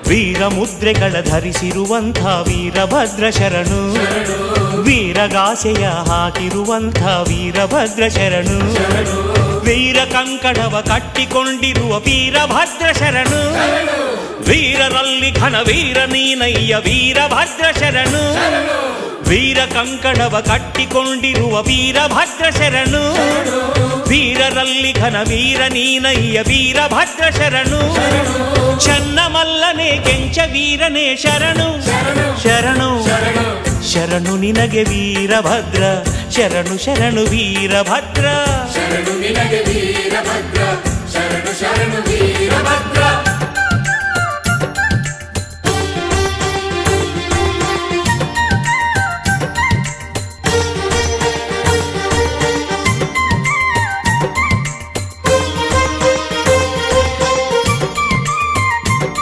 ವೀರ ಮುದ್ರೆಗಳ ಧರಿಸಿರುವಂಥ ವೀರಭದ್ರ ಶರಣು, ವೀರಗಾಸೆಯ ಹಾಕಿರುವಂಥ ವೀರಭದ್ರ ಶರಣು, ವೀರ ಕಂಕಣವ ಕಟ್ಟಿಕೊಂಡಿರುವ ವೀರಭದ್ರ ಶರಣು, ವೀರರಲ್ಲಿ ಘನ ವೀರ ನೀನಯ್ಯ ವೀರಭದ್ರ ಶರಣು, ವೀರ ಕಂಕಣವ ಕಟ್ಟಿಕೊಂಡಿರುವ ವೀರಭದ್ರ ಶರಣು, ವೀರರಲ್ಲಿ ಘನ ವೀರ ನೀನಯ್ಯ ವೀರಭದ್ರ ಶರಣು, ಚನ್ನಮಲ್ಲನೆ ಕೆಂಚ ವೀರನೇ ಶರಣು ಶರಣು ಶರಣು ನಿನಗೆ ವೀರಭದ್ರ, ಶರಣು ಶರಣು ವೀರಭದ್ರ, ಶರಣು ನಿನಗೆ ವೀರಭದ್ರ, ಶರಣು ಶರಣು ವೀರಭದ್ರ.